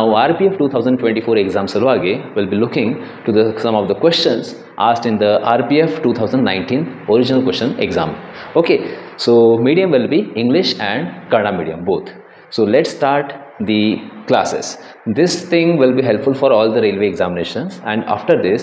Now RPF 2024 exam salwagi will be looking to some of the questions asked in the RPF 2019 original question exam. Okay, so medium will be English and Kannada medium both. So let's start the classes. This thing will be helpful for all the railway examinations, and after this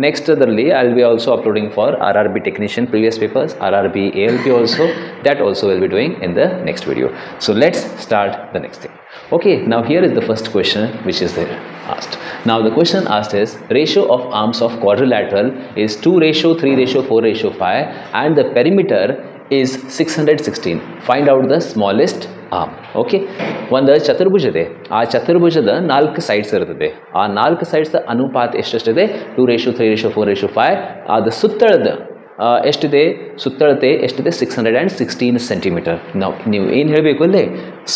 next I'll be also uploading for RRB technician previous papers, RRB ALP also, that also will be doing in the next video. So let's start the next thing. Okay, now here is the first question which is there asked. Now the question asked is ratio of arms of quadrilateral is 2:3:4:5 and the perimeter is 616. Find out the smallest arm. Okay, ಒಂದು ಚತುರ್ಭುಜ ಇದೆ, ಆ ಚತುರ್ಭುಜದ 4 sides ಇರುತ್ತದೆ. ಆ 4 sides ಅನುಪಾತ ಎಷ್ಟೆಷ್ಟಿದೆ? 2:3:4:5. ಅದು ಸುತ್ತಳದ ಎಷ್ಟಿದೆ? ಸುತ್ತಳತೆ ಎಷ್ಟಿದೆ? 616 ಸೆಂಟಿಮೀಟರ್. ನೀವು ಏನು ಹೇಳಬೇಕು ಅಲ್ಲಿ?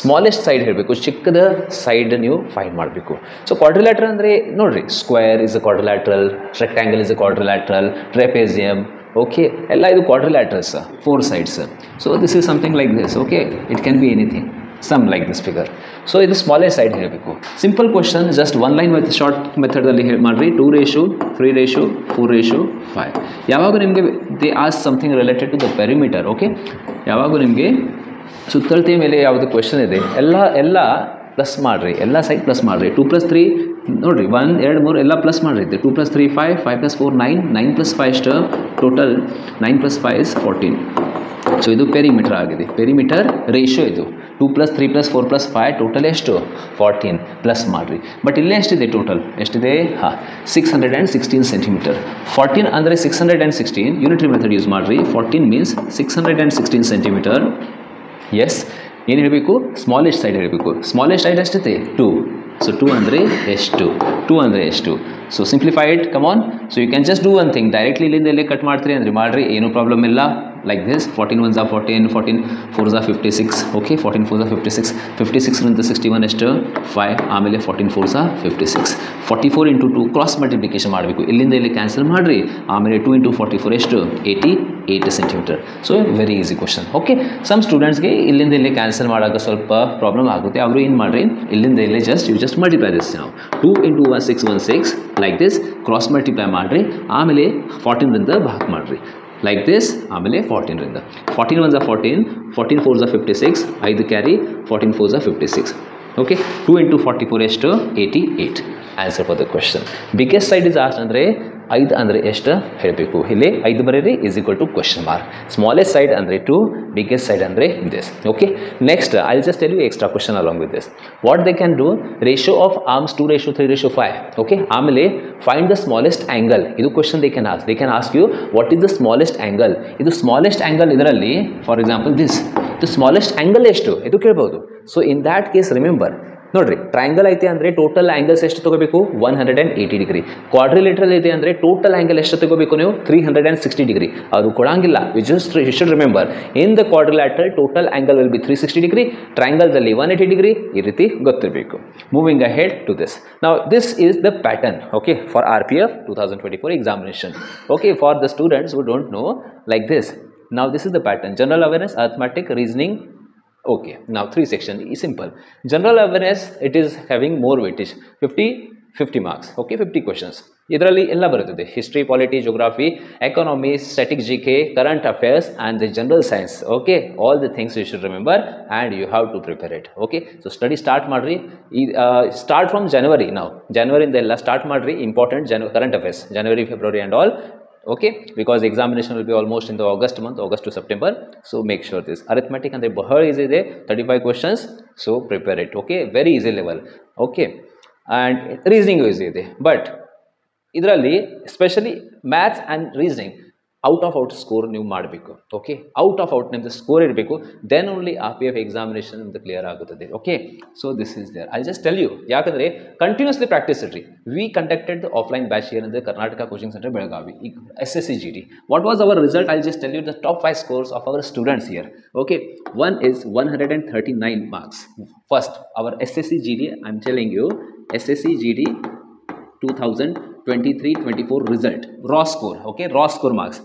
ಸ್ಮಾಲೆಸ್ಟ್ ಸೈಡ್ ಹೇಳಬೇಕು, ಚಿಕ್ಕದ ಸೈಡ್ ನೀವು ಫೈಂಡ್ ಮಾಡಬೇಕು. ಸೊ ಕ್ವಾಡ್ರಿಲ್ಯಾಟ್ರಲ್ ಅಂದರೆ ನೋಡ್ರಿ, square is a quadrilateral, rectangle is a quadrilateral, trapezium. Okay, ಎಲ್ಲ ಇದು quadrilaterals, 4 sides. So this is something like this. Okay, it can be anything, some like this figure. So ಇದು smallest side ಹೇಳಬೇಕು. Simple question, just one line with short ಮೆಥಡಲ್ಲಿ ಮಾಡಿರಿ. 2:3:4:5. ಯಾವಾಗ ನಿಮಗೆ they ask something related to the perimeter. Okay, ಯಾವಾಗ ನಿಮಗೆ ಸುತ್ತಳತೆ ಮೇಲೆ ಯಾವುದು ಕ್ವೆಶನ್ ಇದೆ ಎಲ್ಲ ಪ್ಲಸ್ ಮಾಡಿರಿ, ಎಲ್ಲ ಸೈಡ್ ಪ್ಲಸ್ ಮಾಡಿರಿ. 2+3 ನೋಡಿರಿ, 1 2 3 ಎಲ್ಲ ಪ್ಲಸ್ ಮಾಡಿರಿ. 2+3 5, 5+4 9, 9+5 ಎಷ್ಟು? Total 9+5 is 14. ಸೊ ಇದು ಪೆರಿಮೀಟರ್ ಆಗಿದೆ. ಪೆರಿಮೀಟರ್ ರೇಷಿಯೋ ಇದು 2+3+4+5 ಟೋಟಲ್ ಎಷ್ಟು? 14 ಪ್ಲಸ್ ಮಾಡಿರಿ. ಬಟ್ ಇಲ್ಲೇ ಎಷ್ಟಿದೆ? ಟೋಟಲ್ ಎಷ್ಟಿದೆ? 616 ಸೆಂಟಿಮೀಟರ್. 14 ಅಂದರೆ 616, ಯೂನಿಟರಿ ಮೆಥಡ್ ಯೂಸ್ ಮಾಡಿರಿ. 14 ಮೀನ್ಸ್ 616 ಸೆಂಟಿಮೀಟರ್. ಎಸ್, ಏನು ಹೇಳಬೇಕು? ಸ್ಮಾಲೆಸ್ಟ್ ಸೈಡ್ ಹೇಳಬೇಕು. ಸ್ಮಾಲೆಸ್ಟ್ ಸೈಡ್ ಎಷ್ಟಿದೆ? 2. ಸೊ 2 ಅಂದರೆ ಎಷ್ಟು? 2 ಅಂದರೆ ಎಷ್ಟು? So simplify it, come on. So you can just do one thing, directly ಇಲ್ಲಿಂದ ಎಲ್ಲಿ ಕಟ್ ಮಾಡ್ತೀರಿ ಅಂದರೆ ಮಾಡಿರಿ, ಏನೂ ಪ್ರಾಬ್ಲಮ್ ಇಲ್ಲ. Like this, 14 1s are 14, 14 4s are 56. Okay, 14 4s are 56. 56 ರಿಂದ 61 ಎಷ್ಟು? 5. ಆಮೇಲೆ 14 4s are 56. 44 into 2 cross multiplication ಮಾಡಬೇಕು. ಇಲ್ಲಿಂದ ಇಲ್ಲಿ ಕ್ಯಾನ್ಸಲ್ ಮಾಡಿರಿ. ಆಮೇಲೆ 2 ಇಂಟು 44 ಎಷ್ಟು? 88 centimetre. So very easy question. Okay, some ಸ್ಟೂಡೆಂಟ್ಸ್ಗೆ ಇಲ್ಲಿಂದ ಇಲ್ಲಿ ಕ್ಯಾನ್ಸಲ್ ಮಾಡೋಕೆ ಸ್ವಲ್ಪ ಪ್ರಾಬ್ಲಮ್ ಆಗುತ್ತೆ. ಅವರು ಏನು ಮಾಡಿರಿ, ಇಲ್ಲಿಂದ ಇಲ್ಲಿ ಜಸ್ಟ್ ಮಲ್ಟಿಪ್ಲೈ ದಿಸ್. ನಾವು 2 into 616 like this cross multiply ಮಾಡಿರಿ. ಆಮೇಲೆ 14 ರಿಂದ ಭಾಗ ಮಾಡಿರಿ ಲೈಕ್ ದಿಸ್. ಆಮೇಲೆ 14 ರಿಂದ 14 1s are 14, 14 4s are 56, 5 carry, 14 4s are 56. Okay, 2 into 44 ಎಷ್ಟು? 88. Answer for the question. Biggest side is ಆಸ್ಟ್ ಅಂದರೆ 5 ಅಂದರೆ ಎಷ್ಟು ಹೇಳಬೇಕು. ಇಲ್ಲಿ 5 ಬರೀರಿ is equal to question mark. Smallest side ಅಂದರೆ 2, ಬಿಗ್ಗೆಸ್ಟ್ ಸೈಡ್ ಅಂದರೆ this. Okay, next I will just tell you extra question along with this. What they can do? Ratio of arms 2:3:5. Okay, ಆಮೇಲೆ ಫೈಂಡ್ ದ ಸ್ಮಾಲೆಸ್ಟ್ ಆ್ಯಂಗಲ್. ಇದು question they can ask you what is the smallest angle. ಇದು smallest angle ಇದರಲ್ಲಿ for example this, the smallest angle ಎಷ್ಟು ಇದು ಕೇಳ್ಬೋದು. So in that case remember, ನೋಡಿರಿ, triangle ಐತೆ ಅಂದರೆ ಟೋಟಲ್ ಆ್ಯಂಗಲ್ಸ್ ಎಷ್ಟು ತಗೋಬೇಕು? 180 ಡಿಗ್ರಿ. ಕ್ವಾಡ್ರಿಲೇಟ್ರಲ್ ಇದೆ ಅಂದರೆ ಟೋಟಲ್ ಆ್ಯಂಗಲ್ ಎಷ್ಟು ತಗೋಬೇಕು ನೀವು? 360 ಡಿಗ್ರಿ. ಅದು ಕೊಡಂಗಿಲ್ಲ. You should remember, in the quadrilateral total angle will be 360 degree, ಟ್ರಯಾಂಗಲ್ದಲ್ಲಿ 180 ಡಿಗ್ರಿ. ಈ ರೀತಿ ಗೊತ್ತಿರಬೇಕು. Moving ahead to this. ನಾವು this is the pattern. Okay, for RPF 2024 examination. Okay, for the students who don't know, like this. Now this is the pattern: general awareness, arithmetic, reasoning. Okay, now 3 sections is simple. General awareness, it is having more weightage, 50 marks. Okay, 50 questions. ಇದರಲ್ಲಿ ಎಲ್ಲ ಬರುತ್ತದೆ: history, polity, geography, economy, static, GK, current affairs and the general science. Okay, all the things you should remember and you have to prepare it. Okay, so study start ಮಾಡಿರಿ. Start from January. ನಾವು ಜನವರಿಂದ ಎಲ್ಲ start ಮಾಡಿರಿ. Important current affairs, January, February and all. Okay, because examination will be almost in the August month, August to September. So make sure this. Arithmetic and the bahar is there, 35 questions. So prepare it. Okay, very easy level. Okay, and reasoning is there, but idralli especially maths and reasoning out of out score ನೀವು ಮಾಡಬೇಕು. Okay, out of out ನಿಮ್ಮದು score ಇರಬೇಕು. Then only RPF examination ನಿಮ್ಮದು clear ಆಗುತ್ತದೆ. Okay, so this is there. I just tell you, ಯಾಕಂದರೆ continuously practice ಇಡ್ರಿ. We conducted the offline batch here in the Karnataka coaching centre Belagavi, SSC GD. What was our result? I just tell you the top 5 scores of our students here. Okay, one is 139 marks. First, our SSC GD, I am telling you, SSC GD 2023-24 result, raw score. Okay, raw score marks.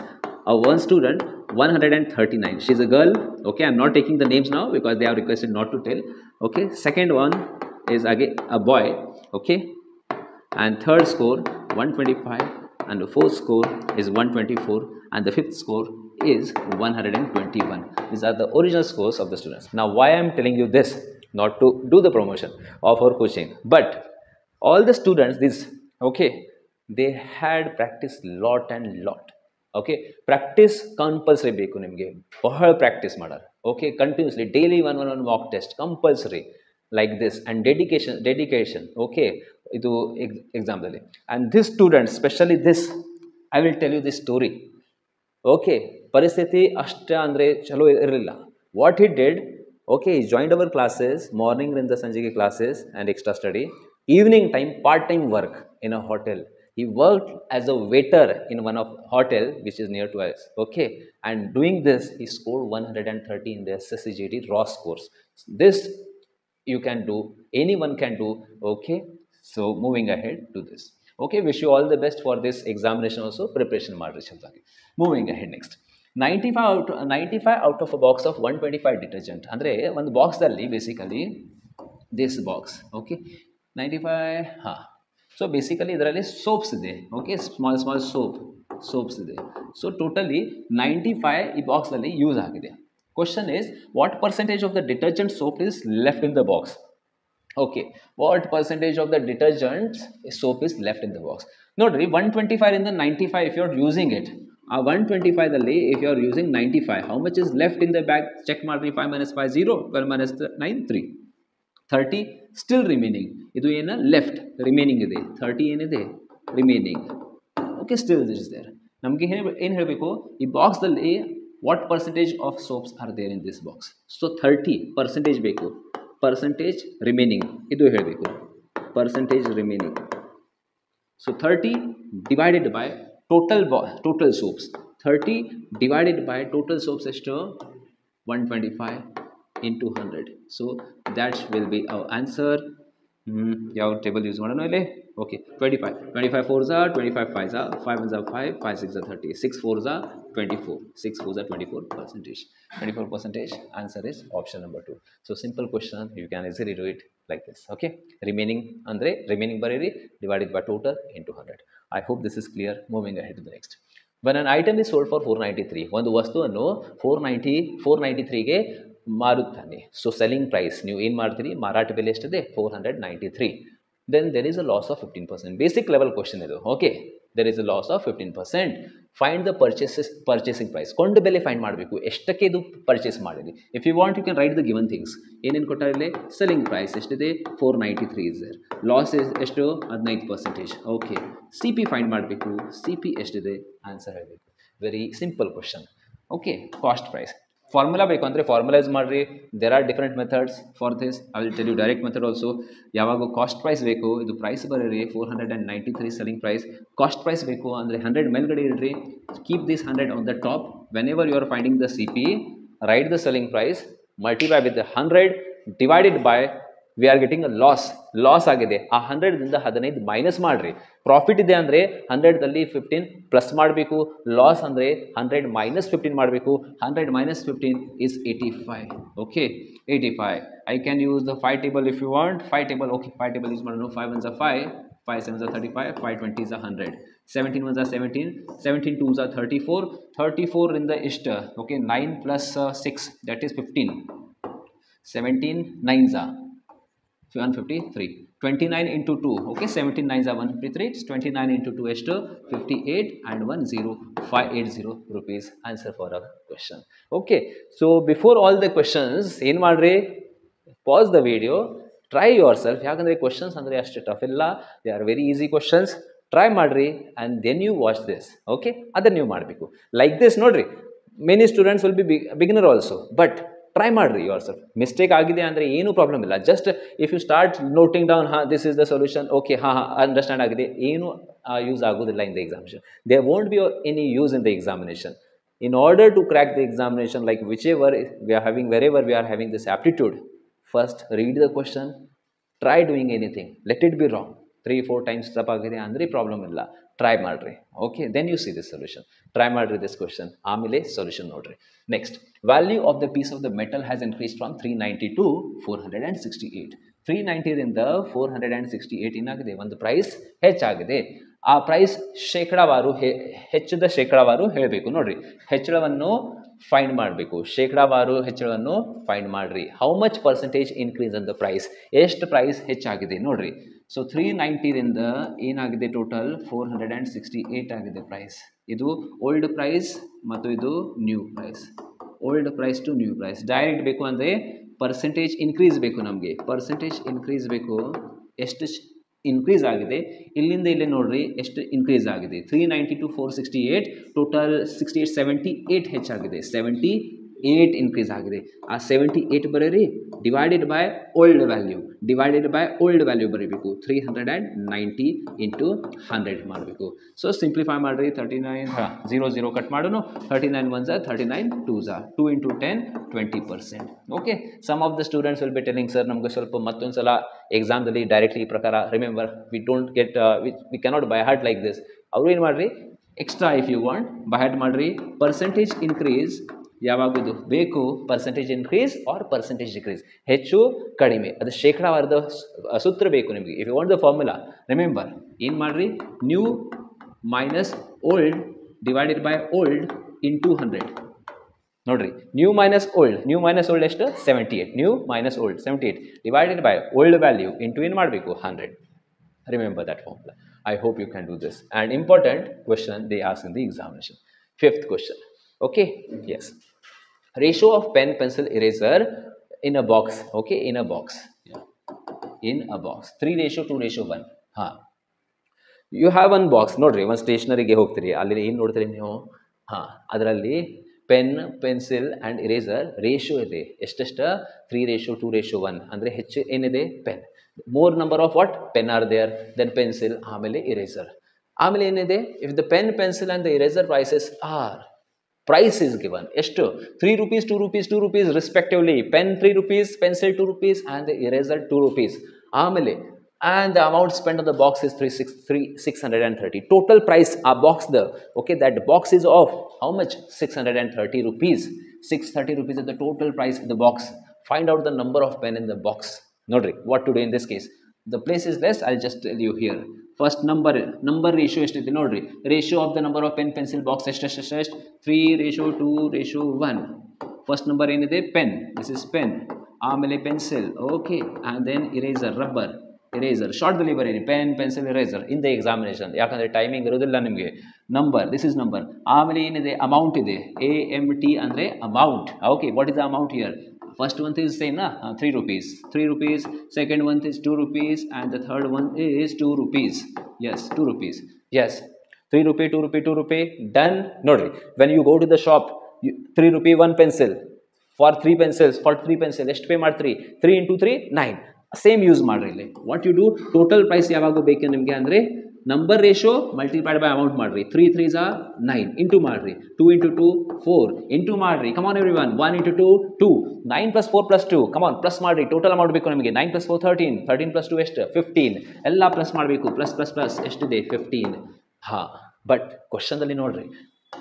One student 139. She's a girl. Okay, I'm not taking the names now because they have requested not to tell. Okay, second one is again a boy, okay, and third score 125, and the fourth score is 124, and the fifth score is 121. These are the original scores of the students. Now why I am telling you this, not to do the promotion of our coaching, but all the students, this, okay, they had practiced lot and lot. Okay, practice compulsory ಬೇಕು ನಿಮಗೆ, ಬಹಳ practice ಮಾಡಾರ. Okay, continuously daily one mock test compulsory like this, and dedication okay, ಇದು ಎಕ್ಸಾಮ್ದಲ್ಲಿ. and this student, especially this, I will tell you this story. okay, ಪರಿಸ್ಥಿತಿ ಅಷ್ಟ ಅಂದರೆ ಚಲೋ ಇರಲಿಲ್ಲ. what he did, okay, he joined our classes, morning ರಿಂದ ಸಂಜೆಗೆ classes and extra study, evening time part time work in a hotel. He worked as a waiter in one of hotel which is near to us, okay, and doing this he scored 130 in the SSCGT raw scores. This you can do, anyone can do, okay. So moving ahead to this, okay, wish you all the best for this examination also, preparation ಮಾಡ್ರಿ ಚಂದಾಗಿ. moving ahead, next 95 out of a box of 125 detergent, ಅಂದರೆ ಒಂದು ಬಾಕ್ಸಲ್ಲಿ basically this box, okay, 95 ಹಾಂ. So basically ಇದರಲ್ಲಿ soaps ಇದೆ, okay, small soaps ಇದೆ. So totally 95 ಈ ಬಾಕ್ಸಲ್ಲಿ ಯೂಸ್ ಆಗಿದೆ. Question is, what percentage of the detergent soap is left in the box? Okay, what percentage of the detergent soap is left in the box? ನೋಡ್ರಿ, 125 ಇಂದ 95 if you are using it, ಆ 125ದಲ್ಲಿ if you are using 95, how much is left in the bag? Check ಮಾಡಿರಿ. 5 - 5 0, 12 - 9 3, 30 still remaining. ಇದು ಏನ left remaining ಇದೆ, 30 ಏನಿದೆ remaining. Okay, still this is there. ನಮಗೆ ಏನು ಹೇಳಬೇಕು, ಈ ಬಾಕ್ಸ್ದಲ್ಲಿ what percentage of soaps are there in this box? So 30% ಬೇಕು, ಪರ್ಸೆಂಟೇಜ್ ರಿಮೈನಿಂಗ್ ಇದು ಹೇಳಬೇಕು, percentage remaining. So 30 divided by total soaps, 30 divided by total soaps ಎಷ್ಟು? 125 into 100. So that will be our answer. ಯಾವ ಟೇಬಲ್ ಯೂಸ್ ಮಾಡೋಣ ಇಲ್ಲಿ? Okay, 25 4s are 25 5s are 5 1s are 5 5 6 are 30 6 4s are 24 6 4s are 24%. Answer is option number 2. So simple question, you can easily do it like this. Okay, remaining andre remaining ಬರೀರಿ, divided by total into 100. I hope this is clear. Moving ahead to the next. When an item is sold for 493, ಒಂದು ವಸ್ತುವನ್ನು 493ಗೆ ಮಾರುತ್ತಾನೆ. So selling price ನೀವು ಏನು ಮಾಡ್ತೀರಿ, ಮಾರಾಟ ಬೆಲೆ ಎಷ್ಟಿದೆ? 493. Then there is a loss of 15%. Basic level question ಇದು. Okay, there is a loss of 15%. Find the purchasing price. ಕೊಂಡು ಬೆಲೆ ಫೈಂಡ್ ಮಾಡಬೇಕು, ಎಷ್ಟಕ್ಕೆ ಇದು ಪರ್ಚೇಸ್ ಮಾಡಿರಿ. If you want you can write the given things. ಏನೇನು ಕೊಟ್ಟಾರಿಲ್ಲ? ಸೆಲ್ಲಿಂಗ್ ಪ್ರೈಸ್ ಎಷ್ಟಿದೆ? 493 ಇಸ್ ದೇರ್. ಲಾಸ್ ಎಷ್ಟು? 15%. ಓಕೆ, ಸಿ ಪಿ ಫೈಂಡ್ ಮಾಡಬೇಕು. ಸಿ ಪಿ ಎಷ್ಟಿದೆ? ಆನ್ಸರ್ ಹೇಳಬೇಕು. Very simple question. Okay, cost price. Formula ಬೇಕು ಅಂದರೆ ಫಾರ್ಮುಲೈಸ್ ಮಾಡಿರಿ. There are different methods for this. I will tell you direct method also. ಯಾವಾಗ cost price ಬೇಕು, ಇದು ಪ್ರೈಸ್ ಬರೀರಿ 493 ಸೆಲ್ಲಿಂಗ್ ಪ್ರೈಸ್. ಕಾಸ್ಟ್ ಪ್ರೈಸ್ ಬೇಕು ಅಂದರೆ 100 ಮೇಲ್ಗಡೆ ಇಡ್ರಿ. Keep this 100 on the top. Whenever you are finding the C P, write the selling price, multiply with 100 divided by, we are getting a loss ಆಗಿದೆ. ಆ 100ದಿಂದ 15 minus ಮಾಡಿರಿ. Profit ಇದೆ ಅಂದರೆ 100ದಲ್ಲಿ 15 plus ಮಾಡಬೇಕು. ಲಾಸ್ ಅಂದರೆ 100 - 15 ಮಾಡಬೇಕು. 100 - 15 is 85. Okay, 85. I can use the 5 table if you want. 5 table, okay, 5 table use ಮಾಡೋಣ. 5 1s are 5, 5 7s are 35, 5 20s are 100, 17 1s are 17, 17 2s are 34, 34 in the ಎಷ್ಟು? Okay, 9 + 6 that is 15, 17 9s are 153, 29 into 2, okay, 17 9s are 153, 29 into 2 is 58 and 580 rupees. Answer for our question. Okay, so before all the questions, ಏನು ಮಾಡ್ರಿ, pause the video, try yourself. ಯಾಕಂದರೆ questions ಅಂದರೆ ಅಷ್ಟು tough ಇಲ್ಲ, they are very easy questions. Try ಮಾಡಿರಿ and then you watch this. Okay, ಅದನ್ನು ನೀವು ಮಾಡಬೇಕು ಲೈಕ್ ದಿಸ್. ನೋಡಿರಿ, many students will be beginner also, but try ಮಾಡಿರಿ ಯುವರ್ ಸೆಲ್ಫ್. ಮಿಸ್ಟೇಕ್ ಆಗಿದೆ ಅಂದರೆ ಏನೂ ಪ್ರಾಬ್ಲಮ್ ಇಲ್ಲ. Just if you start noting down, this is the solution, okay, understand ಆಗಿದೆ, ಏನು ಯೂಸ್ ಆಗೋದಿಲ್ಲ in the examination. There won't be any use in the examination. In order to crack the examination, like whichever we are having, wherever we are having this aptitude, first read the question, try doing anything, let it be wrong, 3-4 times ತಪ್ಪಾಗಿದೆ ಅಂದರೆ problem ಇಲ್ಲ, try ಮಾಡಿರಿ. Okay, then you see this solution. Try ಮಾಡಿರಿ this question, ಆಮೇಲೆ solution ನೋಡಿರಿ. Next, value of the piece of the metal has increase from 390 to 468. 390ರಿಂದ 468 ಏನಾಗಿದೆ, ಒಂದು ಪ್ರೈಸ್ ಹೆಚ್ಚಾಗಿದೆ. ಆ ಪ್ರೈಸ್ ಶೇಕಡಾವಾರು ಹೆಚ್ಚಿದ ಶೇಕಡಾವಾರು ಹೇಳಬೇಕು. ನೋಡ್ರಿ, ಹೆಚ್ಚಳವನ್ನು ಫೈಂಡ್ ಮಾಡಬೇಕು. ಶೇಕಡಾವಾರು ಹೆಚ್ಚಳವನ್ನು ಫೈಂಡ್ ಮಾಡ್ರಿ. How much percentage increase in the price, ಎಷ್ಟು ಪ್ರೈಸ್ ಹೆಚ್ಚಾಗಿದೆ ನೋಡ್ರಿ. ಸೊ 390ರಿಂದ ಏನಾಗಿದೆ, ಟೋಟಲ್ 468 ಆಗಿದೆ ಪ್ರೈಸ್. ಇದು ಓಲ್ಡ್ ಪ್ರೈಸ್ ಮತ್ತು ಇದು new price. Old price to new price. Direct ಬೇಕು ಅಂದರೆ ಪರ್ಸೆಂಟೇಜ್ ಇನ್ಕ್ರೀಸ್ ಬೇಕು ನಮಗೆ. ಪರ್ಸೆಂಟೇಜ್ ಇನ್ಕ್ರೀಸ್ ಬೇಕು. ಎಷ್ಟು ಇನ್ಕ್ರೀಸ್ ಆಗಿದೆ ಇಲ್ಲಿಂದ ಇಲ್ಲೇ ನೋಡ್ರಿ, ಎಷ್ಟು ಇನ್ಕ್ರೀಸ್ ಆಗಿದೆ. 390 to 468 ಟೋಟಲ್ 78 ಹೆಚ್ಚಾಗಿದೆ. 78 ಇನ್ಕ್ರೀಸ್ ಆಗಿದೆ. ಆ 78 ಬರೀರಿ, divided by old value. Divided by old value ಬರೀಬೇಕು. 390 ಇಂಟು 100 ಮಾಡಬೇಕು. ಸೊ ಸಿಂಪ್ಲಿಫೈ ಮಾಡಿರಿ. 39 0 ಕಟ್ ಮಾಡೋಣ. 39 1 39 2 2 into 10 20%. Okay, some of the students will be telling sir ನಮಗೆ ಸ್ವಲ್ಪ ಮತ್ತೊಂದು ಸಲ ಎಕ್ಸಾಮ್ದಲ್ಲಿ ಡೈರೆಕ್ಟ್ಲಿ ಈ ಪ್ರಕಾರ remember we don't get we cannot by heart like this. ಅವರು ಏನು ಮಾಡಿರಿ, extra if you want by heart ಮಾಡಿರಿ. ಪರ್ಸೆಂಟೇಜ್ ಇನ್ಕ್ರೀಸ್ ಯಾವಾಗದು ಬೇಕು, percentage increase or percentage decrease, ಹೆಚ್ಚು ಕಡಿಮೆ, ಅದು ಶೇಕಡಾವಾರದ ಸೂತ್ರ ಬೇಕು ನಿಮಗೆ. If you want the formula remember, ಏನು ಮಾಡಿರಿ, new minus old divided by old into 100. ನೋಡ್ರಿ, ನ್ಯೂ ಮೈನಸ್ ಓಲ್ಡ್ ಎಷ್ಟು, 78. New minus old 78 divided by old value into ಏನು ಮಾಡಬೇಕು, 100. Remember that formula. I hope you can do this. And important question they ask in the examination. 5th question. Okay, yes, ratio of pen, pencil, eraser in a box. Okay, in a box, yeah, in a box 3:2:1. ha, you have one box. ನೋಡ್ರಿ, ಒಂದು ಸ್ಟೇಷನರಿಗೆ ಹೋಗ್ತೀರಿ, ಅಲ್ಲಿ ಏನು ನೋಡ್ತೀರಿ ನೀವು, ಅದರಲ್ಲಿ pen, pencil and eraser ratio ಇದೆ. ಎಷ್ಟೆಷ್ಟು, 3:2:1. ಅಂದರೆ ಹೆಚ್ಚು ಏನಿದೆ, pen. More number of what, pen are there, then pencil, ಆಮೇಲೆ ಇರೇಸರ್. ಆಮೇಲೆ ಏನಿದೆ, if the pen, pencil and the eraser prices are, price is given ಎಷ್ಟು, 3 rupees, 2 rupees, 2 rupees respectively. Pen 3 rupees, pencil 2 rupees and the eraser 2 rupees. ಆಮೇಲೆ and the amount spent on the box is 630. Total price ಆ box the, okay, that box is of how much, 630 rupees. 630 rupees is the total price in the box. Find out the number of pen in the box. ನೋಡ್ರಿ, what to do in this case. The place is less, I'll just tell you here. First number ratio ಎಷ್ಟಿದೆ ನೋಡ್ರಿ. ratio of the number of pen, pencil box ಎಷ್ಟು 3:2:1. First number ಏನಿದೆ, pen, this is pen. ಆಮೇಲೆ pencil, okay, and then eraser, rubber, eraser. ಶಾರ್ಟ್ದಲ್ಲಿ ಬರೀರಿ, pen, pencil, eraser in the examination, ಯಾಕಂದರೆ timing ಇರೋದಿಲ್ಲ ನಿಮಗೆ. Number, this is number. ಆಮೇಲೆ ಏನಿದೆ, ಅಮೌಂಟ್ ಇದೆ, AMT ಅಂದರೆ amount. Okay, what is the amount here? First one is same na, 3 rupees. 3 rupees. Second one is 2 rupees. And the third one is 2 rupees. Yes, 2 rupees. Yes, 3 rupee, 2 rupee, 2 rupee. Done. Nodri. When you go to the shop, 3 rupee, 1 pencil. For 3 pencils, ಎಷ್ಟು pay ಮಾಡ್ತೀರಿ? 3 into 3, 9. Same use ಮಾಡ್ರಿ ಇಲ್ಲಿ. What you do, total price ಯಾವಾಗ ಬೇಕು ನಿಮಗೆ ಅಂದರೆ number ratio multiplied by amount ಮಾಡ್ರಿ. 3 3s are 9 into ಮಾಡ್ರಿ. 2 into 2 4 ಇಂಟು ಮಾಡ್ರಿ. ಕಮಾನ್ ಎವ್ರಿ ಒನ್. 1 into 2 2. 9 + 4 + 2. ಕಮಾನ್ ಪ್ಲಸ್ ಮಾಡ್ರಿ. ಟೋಟಲ್ ಅಮೌಂಟ್ ಬೇಕು ನಮಗೆ. 9 + 4 13. 13 + 2 ಎಷ್ಟು, 15. ಎಲ್ಲ ಪ್ಲಸ್ ಮಾಡಬೇಕು. ಪ್ಲಸ್ ಪ್ಲಸ್ ಪ್ಲಸ್ ಎಷ್ಟಿದೆ, 15. ಹಾಂ, ಬಟ್ ಕ್ವಶನ್ದಲ್ಲಿ ನೋಡ್ರಿ,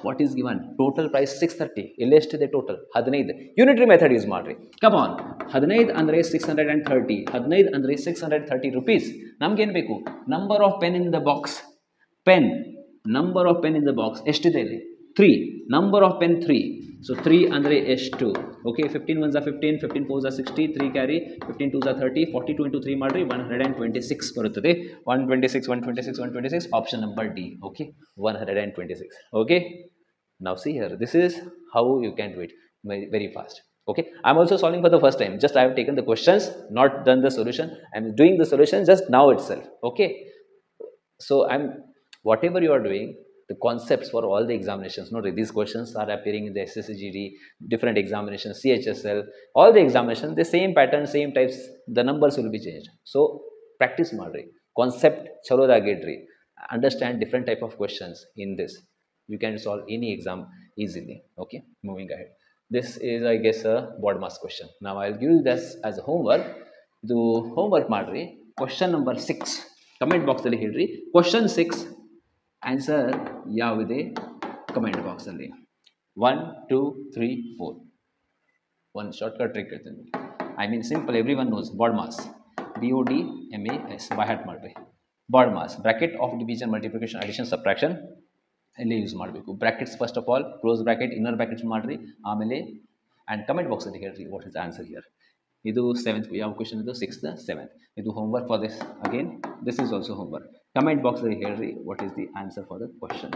what is given, total price 630. ಇಲ್ಲಿ ಎಷ್ಟಿದೆ ಟೋಟಲ್, 15. ಯೂನಿಟ್ರಿ ಮೆಥಡ್ ಯೂಸ್ ಮಾಡಿರಿ. ಕಮಾನ್, 15 ಅಂದರೆ 630. 15 ಅಂದರೆ 630 rupees. ನಮಗೇನು ಬೇಕು, number of pen in the box. Pen, number of pen in the box ಎಷ್ಟಿದೆ ಇಲ್ಲಿ, 3. Number of pen 3. ಸೊ 3 ಅಂದರೆ ಎಷ್ಟು, okay. 15 1s are 15, 15 4s are 60, 3 carry, 15 2s are 30, 42 into 3 ಮಾಡಿರಿ, 126 ಬರುತ್ತದೆ. 126, 126, 126, option number D. Okay, 126. Okay, now see here, this is how you can do it very fast. Okay, I'm also solving for the first time. Just I have taken the questions, not done the solution. I'm doing the solution just now itself. Okay, so whatever you are doing, the concepts for all the examinations, no, these questions are appearing in the SSCGD, different examinations, CHSL, all the examinations, the same pattern, same types, the numbers will be changed. So practice madri, concept chalodagidri, understand different type of questions in this. You can solve any exam easily. Okay, moving ahead. This is, I guess, a board mass question. Now I'll give you this as a homework. Do homework madri. Question number 6. Comment box alli ಹೇಳ್ರಿ. Question 6. Answer ಯಾವಿದೆ comment box ಅಲ್ಲಿ. 1 2 3 4. One shortcut trick ಹೇಳ್ತೀನಿ. I mean simple, everyone knows board mass. BODMAS by heart ಮಾಡ್ರಿ. BODMAS bracket of division multiplication addition subtraction ಇಲ್ಲಿ use ಮಾಡಬೇಕು. Brackets first of all close bracket inner brackets ಮಾಡಿರಿ. ಆಮೇಲೆ and comment ಬಾಕ್ಸಲ್ಲಿ ಹೇಳ್ರಿ what is the answer here. ಇದು 7th ಯಾವ question ಇದು 6th 7th. ಇದು homework for this. Again this is also homework. Comment ಬಾಕ್ಸಲ್ಲಿ ಹೇಳ್ರಿ what is the answer for the question.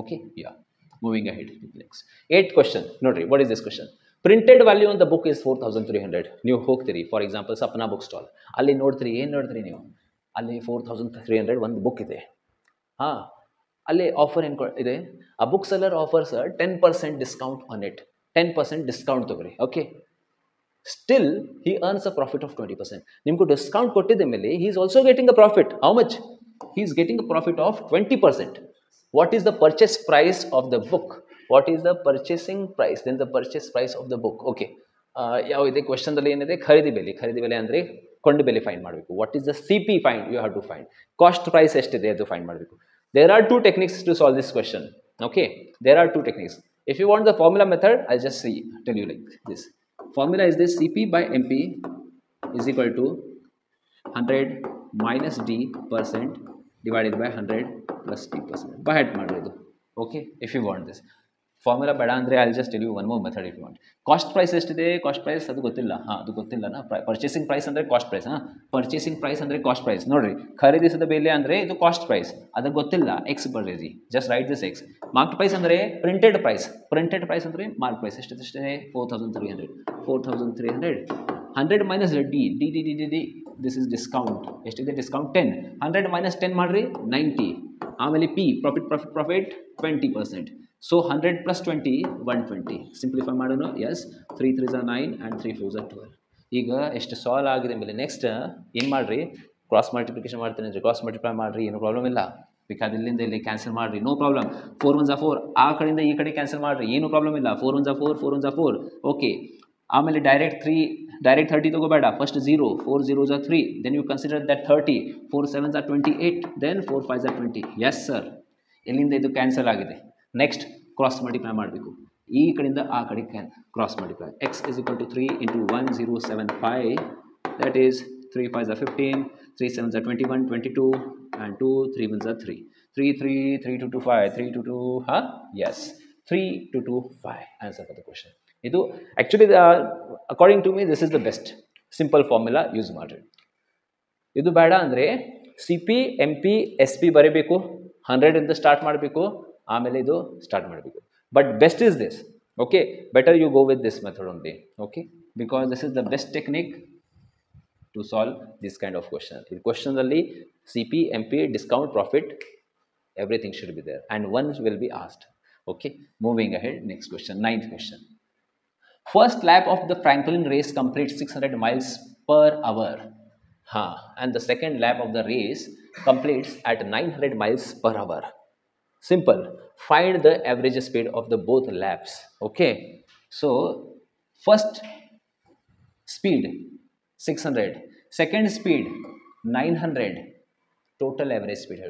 Okay yeah moving ahead next 8th question ನೋಡ್ರಿ. What is this question? Printed value on the book is 4300. ನೀವು ಹೋಗ್ತೀರಿ for example Sapna book stall, ಅಲ್ಲಿ ನೋಡ್ತೀರಿ ಏನು ನೋಡ್ತೀರಿ ನೀವು, ಅಲ್ಲಿ 4300 ಒಂದು ಬುಕ್ ಇದೆ. ಹಾಂ, ಅಲ್ಲಿ ಆಫರ್ ಏನು ಇದೆ, ಆ book seller offers 10% discount on it. 10% discount ತಗೋರಿ. Okay, still he earns a profit of 20%. ನಿಮಗೂ ಡಿಸ್ಕೌಂಟ್ ಕೊಟ್ಟಿದ್ದ ಮೇಲೆ he is also getting a profit. How much? He is getting a profit of 20%. What is the purchase price of the book? What is the purchasing price? Then the purchase price of the book. Okay, ಯಾವ ಇದೆ ಕ್ವೆಶನ್ದಲ್ಲಿ ಏನಿದೆ? ಖರೀದಿ ಬೆಲೆ. ಖರೀದಿ ಬೆಲೆ ಅಂದರೆ ಕೊಂಡು ಬೆಲೆ ಫೈಂಡ್ ಮಾಡಬೇಕು. What is the CP find? You have to find. Cost price ಎಷ್ಟಿದೆ ಅದು ಫೈಂಡ್ ಮಾಡಬೇಕು. There are 2 techniques to solve this question. Okay, there are 2 techniques. If you want the formula method, I'll just tell you like this. Formula is this: CP by MP is equal to 100 minus D percent divided by 100 plus D%. By heart ಮಾಡಿರೋದು. Okay, if you want this formula ಬೇಡ ಅಂದರೆ I just tell you one more method if you want. Cost price ಎಷ್ಟಿದೆ? Cost price ಅದು ಗೊತ್ತಿಲ್ಲ. ಹಾಂ, ಅದು ಗೊತ್ತಿಲ್ಲನಾ? Purchasing price ಅಂದರೆ ಕಾಸ್ಟ್ ಪ್ರೈಸ್. ಹಾಂ, ಪರ್ಚೇಸಿಂಗ್ ಪ್ರೈಸ್ ಅಂದರೆ ಕಾಸ್ಟ್ ಪ್ರೈಸ್. ನೋಡಿರಿ, ಖರೀದಿಸಿದ ಬೆಲೆ ಅಂದರೆ ಇದು ಕಾಸ್ಟ್ ಪ್ರೈಸ್, ಅದು ಗೊತ್ತಿಲ್ಲ. ಎಕ್ಸ್ ಬರೀರಿ, just write this X. Mark price ಅಂದರೆ ಪ್ರಿಂಟೆಡ್ ಪ್ರೈಸ್. ಪ್ರಿಂಟೆಡ್ ಪ್ರೈಸ್ ಅಂದರೆ ಮಾರ್ಕ್ ಪ್ರೈಸ್. ಎಷ್ಟಿದೆ? 4300. 4300 100 minus D D D D D D this is discount. ಎಷ್ಟಿದೆ ಡಿಸ್ಕೌಂಟ್? 10. 100 ಮೈನಸ್ 10 ಮಾಡಿರಿ 90. ಆಮೇಲೆ P profit profit profit 20%. So 100 plus 20 120. Simplify ಮಾಡೋಣ. Yes, 3 3s are 9 and 3 4s are 12. ಈಗ ಎಷ್ಟು solve ಆಗಿದೆ ಮೇಲೆ ನೆಕ್ಸ್ಟ್ ಏನು ಮಾಡಿರಿ? ಕ್ರಾಸ್ ಮಲ್ಟಿಪ್ಲಿಕೇಶನ್ ಮಾಡ್ತೀನಿ ಅಂದರೆ ಕ್ರಾಸ್ ಮಲ್ಟಿಪ್ಲೈ ಮಾಡಿರಿ, ಏನೂ ಪ್ರಾಬ್ಲಮ್ ಇಲ್ಲ. ಬೇಕಾದ್ರೆ ಇಲ್ಲಿಂದ ಇಲ್ಲಿ ಕ್ಯಾನ್ಸಲ್ ಮಾಡಿರಿ, ನೋ ಪ್ರಾಬ್ಲಮ್. 4 1s are 4, ಆ ಕಡೆಯಿಂದ ಈ ಕಡೆ ಕ್ಯಾನ್ಸಲ್ ಮಾಡಿರಿ, ಏನೂ ಪ್ರಾಬ್ಲಮ್ ಇಲ್ಲ. 4 1s are 4, 4 1s are 4. Okay, ಆಮೇಲೆ ಡೈರೆಕ್ಟ್ 30 ತಗೋಬೇಡ. First 0, 4 0s are 3. Then you consider that 30. 4 7s are 28. Then 4 5s are 20. Yes sir, ಇಲ್ಲಿಂದ ಇದು ಕ್ಯಾನ್ಸಲ್ ಆಗಿದೆ. ನೆಕ್ಸ್ಟ್ ಕ್ರಾಸ್ ಮಲ್ಟಿಪ್ಲೈ ಮಾಡಬೇಕು. ಈ ಕಡೆಯಿಂದ ಆ ಕಡೆ cross multiply. X is equal to 3 into 1075. That is 3 5s are 15, 3 7s are 21, 22 and 2 3 1s are 3. 3 3 3 2 2 5 3 2 2 ಹಾಂ yes 3 2 2 5 answer for the question. ಇದು actually according to me this is the best simple formula use ಮಾಡಿರಿ. ಇದು ಬೇಡ ಅಂದರೆ CP MP SP ಬರೀಬೇಕು. 100 ಇಂದ start ಮಾಡಬೇಕು, ಆಮೇಲೆ ಇದು ಸ್ಟಾರ್ಟ್ ಮಾಡಬೇಕು. But best is this. Okay, better you go with this method only. Okay, because this is the best technique to solve this kind of question. ಈ ಕ್ವೆಶನಲ್ಲಿ CP MP discount profit everything should be there and one will be asked. Okay, moving ahead next question 9th question. First lap of the Franklin race completes 600 miles per hour. And the second lap of the race completes at 900 miles per hour. Simple. Find the average speed of the both laps. Okay. So, first speed 600. Second speed 900. Total average speed.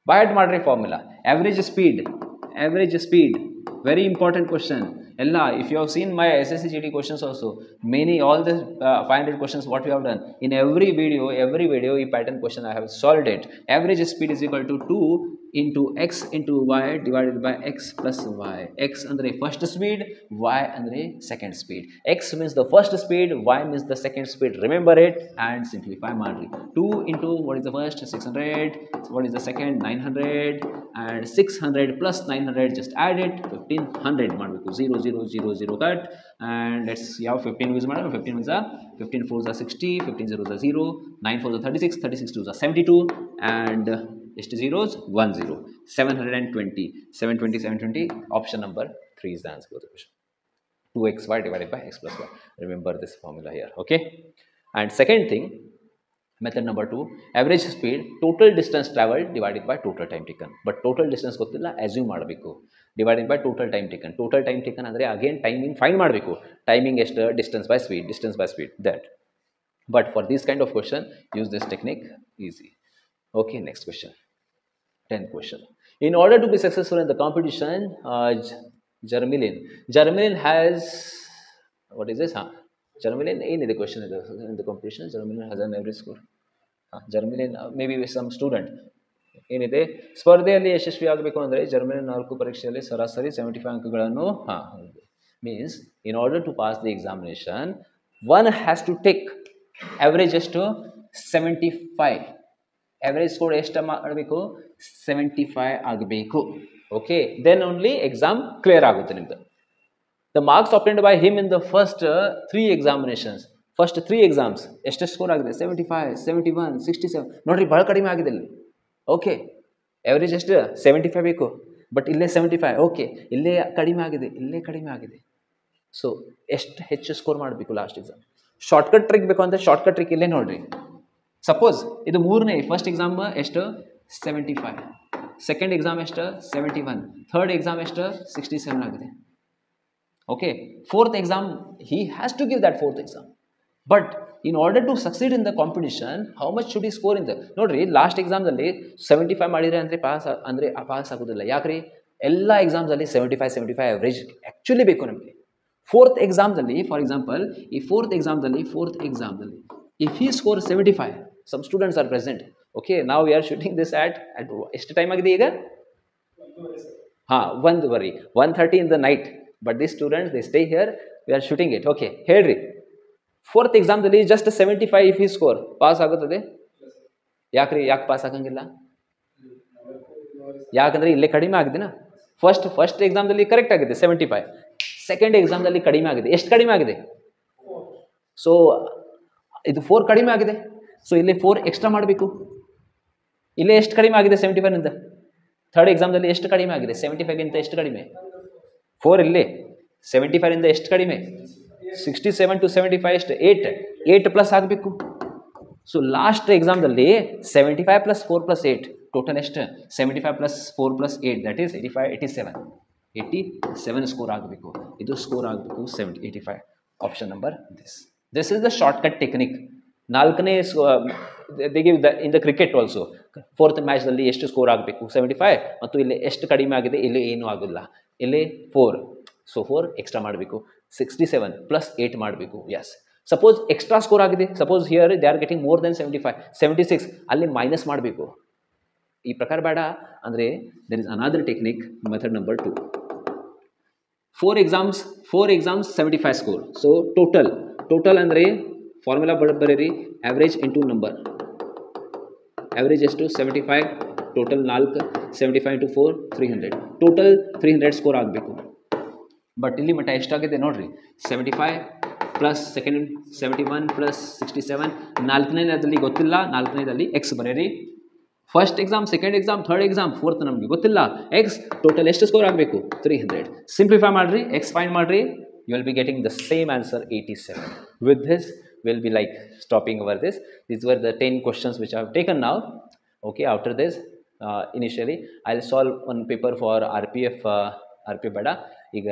By heart ಮಾಡ್ರಿ formula. Average speed. Very important question. Ella, if you have seen my SSC GD questions also, all the 500 questions what we have done, in every video, a pattern question I have solved it. Average speed is equal to 2 into x into y divided by x plus y. X andre first speed, y andre second speed. X means the first speed, y means the second speed. Remember it and simplify madri. 2 into what is the first? 600. What is the second? 900. And 600 plus 900, just add it, 1500 ಮಾಡಬೇಕು. 0 0 0 0 cut and let's ಯಾವ 15 use ಮಾಡೋಣ. 15 means 15 4s are 60, 15 zeros are 0, 9 4s are 36, 36 2s are 72 and ಎಷ್ಟು zeros? 1 0. 720. 720 720. Option number 3 is the answer for the question. 2xy divided by x plus y. Remember this formula here. Okay, and second thing, method number 2, average speed, total distance traveled divided by total time taken. But total distance ಗೊತ್ತಿಲ್ಲ, assume ಮಾಡಬೇಕು. divided by total time taken. Total time taken ಅಂದರೆ again timing find ಮಾಡಬೇಕು. Timing ಎಷ್ಟು? distance by speed that. But for this kind of question, use this technique, easy. Okay, next question. 10th question. In order to be successful in the competition, Germilin has, what is this? ಜರ್ಮಲಿನ್ ಏನಿದೆ question ಇದೆ in the competition ಜರ್ಮಲಿನ್ has an average score. ಜರ್ಮಲಿನ್ may be some student ಏನಿದೆ ಸ್ಪರ್ಧೆಯಲ್ಲಿ ಯಶಸ್ವಿ ಆಗಬೇಕು ಅಂದರೆ ಜರ್ಮಲಿನ್ 4 ಪರೀಕ್ಷೆಯಲ್ಲಿ ಸರಾಸರಿ 75 ಅಂಕಗಳನ್ನು means in order to pass the examination one has to take average ಎಷ್ಟು 75. ಆವ್ರೇಜ್ ಸ್ಕೋರ್ ಎಷ್ಟು ಮಾಡಬೇಕು 75 ಆಗಬೇಕು. Okay, then only exam clear ಆಗುತ್ತೆ ನಿಮ್ದು. The marks obtained by him in the first 3 examinations, first 3 exams ಎಷ್ಟು ಸ್ಕೋರ್ ಆಗಿದೆ 75, 71, 67 ನೋಡ್ರಿ, ಭಾಳ ಕಡಿಮೆ ಆಗಿದೆ ಇಲ್ಲಿ. ಓಕೆ, ಆವ್ರೇಜ್ ಎಷ್ಟು 75 ಬೇಕು, ಬಟ್ ಇಲ್ಲೇ 75. ಓಕೆ, ಇಲ್ಲೇ ಕಡಿಮೆ ಆಗಿದೆ, ಇಲ್ಲೇ ಕಡಿಮೆ ಆಗಿದೆ. ಸೊ ಎಷ್ಟು ಹೆಚ್ಚು ಸ್ಕೋರ್ ಮಾಡಬೇಕು ಲಾಸ್ಟ್ ಎಕ್ಸಾಮ್. ಶಾರ್ಟ್ಕಟ್ ಟ್ರಿಕ್ ಬೇಕು ಅಂದರೆ ಶಾರ್ಟ್ಕಟ್ ಟ್ರಿಕ್ ಇಲ್ಲೇ ನೋಡ್ರಿ. ಸಪೋಸ್ ಇದು ಮೂರನೇ ಫಸ್ಟ್ ಎಕ್ಸಾಮ್ ಎಷ್ಟು 75, ಸೆಕೆಂಡ್ ಎಕ್ಸಾಮ್ ಎಷ್ಟು 71, ಥರ್ಡ್ ಎಕ್ಸಾಮ್ ಎಷ್ಟು 67 ಆಗಿದೆ. Okay, fourth exam he has to give that fourth exam, but in order to succeed in the competition how much should he score in the ನೋಡ್ರಿ last ಎಕ್ಸಾಮ್ದಲ್ಲಿ 75 ಮಾಡಿದ್ರೆ ಅಂದರೆ pass ಆಗೋದಿಲ್ಲ. ಯಾಕ್ರಿ, ಎಲ್ಲ ಎಕ್ಸಾಮ್ಸಲ್ಲಿ 75 ಅವರೇಜ್ ಆ್ಯಕ್ಚುಲಿ ಬೇಕು ನಮಗೆ. ಫೋರ್ತ್ ಎಕ್ಸಾಮ್ದಲ್ಲಿ ಫಾರ್ ಎಕ್ಸಾಂಪಲ್ ಈ ಫೋರ್ತ್ ಎಕ್ಸಾಮ್ದಲ್ಲಿ if he score 75, some students are present. Okay, now we are shooting this at ಎಷ್ಟು ಟೈಮ್ ಆಗಿದೆ ಈಗ 1:30, 1:30 in the night, but these students they stay here, we are shooting it. Okay, ಹೇಳ್ರಿ, fourth ಎಕ್ಸಾಮ್ದಲ್ಲಿ just 75 if he score pass ಆಗುತ್ತದೆ? ಯಾಕ್ರಿ, ಯಾಕೆ pass ಆಗಂಗಿಲ್ಲ? ಯಾಕಂದರೆ ಇಲ್ಲೇ ಕಡಿಮೆ ಆಗಿದೆನಾ. ಫಸ್ಟ್ ಎಕ್ಸಾಮ್ದಲ್ಲಿ ಕರೆಕ್ಟ್ ಆಗಿದೆ 75, ಸೆಕೆಂಡ್ ಎಕ್ಸಾಮ್ದಲ್ಲಿ ಕಡಿಮೆ ಆಗಿದೆ. ಎಷ್ಟು ಕಡಿಮೆ ಆಗಿದೆ? ಸೊ ಇದು 4 ಕಡಿಮೆ ಆಗಿದೆ. ಸೊ ಇಲ್ಲಿ 4 ಎಕ್ಸ್ಟ್ರಾ ಮಾಡಬೇಕು. ಇಲ್ಲೇ ಎಷ್ಟು ಕಡಿಮೆ ಆಗಿದೆ 75ನಿಂದ? ಥರ್ಡ್ ಎಕ್ಸಾಮ್ದಲ್ಲಿ ಎಷ್ಟು ಕಡಿಮೆ ಆಗಿದೆ 75ಗಿಂತ? ಎಷ್ಟು ಕಡಿಮೆ? 4 ಇಲ್ಲಿ 75ರಿಂದ ಎಷ್ಟು ಕಡಿಮೆ? 67 to 75 ಎಷ್ಟು? 8 ಪ್ಲಸ್ ಆಗಬೇಕು. ಸೊ ಲಾಸ್ಟ್ ಎಕ್ಸಾಮ್ದಲ್ಲಿ 75 ಪ್ಲಸ್ 4 ಪ್ಲಸ್ 8 ಟೋಟಲ್ ಎಷ್ಟು? 75 plus 4 plus 8 that is 85, 87 score ಆಗಬೇಕು. ಇದು ಸ್ಕೋರ್ ಆಗಬೇಕು 85. Option number this is the shortcut technique. ನಾಲ್ಕನೇ in the cricket also fourth ಮ್ಯಾಚ್ದಲ್ಲಿ ಎಷ್ಟು ಸ್ಕೋರ್ ಆಗಬೇಕು 75, ಮತ್ತು ಇಲ್ಲಿ ಎಷ್ಟು ಕಡಿಮೆ ಆಗಿದೆ, ಇಲ್ಲಿ ಏನೂ ಆಗೋಲ್ಲ, ಇಲ್ಲಿ 4. ಸೊ 4 ಎಕ್ಸ್ಟ್ರಾ ಮಾಡಬೇಕು. 67 ಪ್ಲಸ್ 8 ಮಾಡಬೇಕು. ಎಸ್, ಸಪೋಸ್ ಎಕ್ಸ್ಟ್ರಾ ಸ್ಕೋರ್ ಆಗಿದೆ, suppose here they are getting more than 75, 76, ಅಲ್ಲಿ ಮೈನಸ್ ಮಾಡಬೇಕು. ಈ ಪ್ರಕಾರ ಬೇಡ ಅಂದರೆ there is another technique, method number 2. 4 exams 75 score. So total ಅಂದರೆ ಫಾರ್ಮುಲಾ ಬರೀರಿ, ಆವ್ರೇಜ್ ಇಂಟು ನಂಬರ್. ಆವ್ರೇಜ್ ಎಷ್ಟು 75, ಟೋಟಲ್ 4, 75 ಇಂಟು 4 300, ಟೋಟಲ್ 300 ಸ್ಕೋರ್ ಆಗಬೇಕು. ಬಟ್ ಇಲ್ಲಿ ಮಟ್ಟ ಎಷ್ಟಾಗಿದೆ ನೋಡಿರಿ, 75 ಪ್ಲಸ್ ಸೆಕೆಂಡ್ 71 ಪ್ಲಸ್ 67, ನಾಲ್ಕನೇದಲ್ಲಿ ಗೊತ್ತಿಲ್ಲ, ನಾಲ್ಕನೇದಲ್ಲಿ ಎಕ್ಸ್ ಬರೀರಿ. First exam, second exam, third exam, fourth ನಮಗೆ ಗೊತ್ತಿಲ್ಲ, ಎಕ್ಸ್ ಟೋಟಲ್ ಎಷ್ಟು ಸ್ಕೋರ್ ಆಗಬೇಕು 300. ಸಿಂಪ್ಲಿಫೈ ಮಾಡಿರಿ, ಎಕ್ಸ್ ಫೈಂಡ್ ಮಾಡಿರಿ, you will be getting the same answer 87. With this we'll be like stopping over this. These were the 10 questions which I have taken now. Okay, after this initially I'll solve one paper for RPF ಬೇಡ, ಈಗ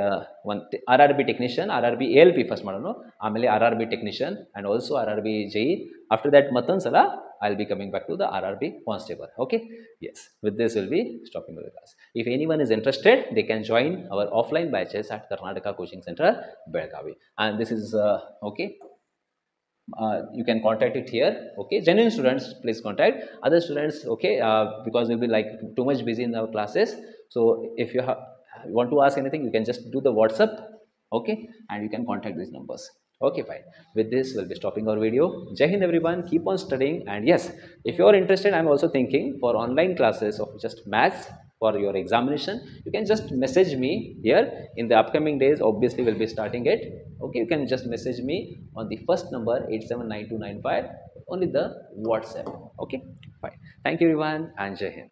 ಒಂದು RRB technician, RRB ALP first ಮಾಡೋಣ, ಆಮೇಲೆ RRB technician and also RRB JE. After that ಮತ್ತೊಂದು ಸಲ I'll be coming back to the RRB constable. Okay, yes, with this we'll be stopping the class. If anyone is interested, they can join our offline batches at Karnataka Coaching Center, Belgavi. And this is okay, you can contact it here. Okay, genuine students please contact. Other students, okay, because we'll be like too much busy in our classes, so if you want to ask anything, you can just do the WhatsApp, okay, and you can contact these numbers. Okay, fine. With this we'll be stopping our video. Jai Hind everyone, keep on studying. And yes, if you are interested, I'm also thinking for online classes of just maths for your examination, you can just message me here in the upcoming days. Obviously we'll be starting it. Okay, you can just message me on the first number 879295, only the WhatsApp. Okay, fine. Thank you everyone, and Jai Hind.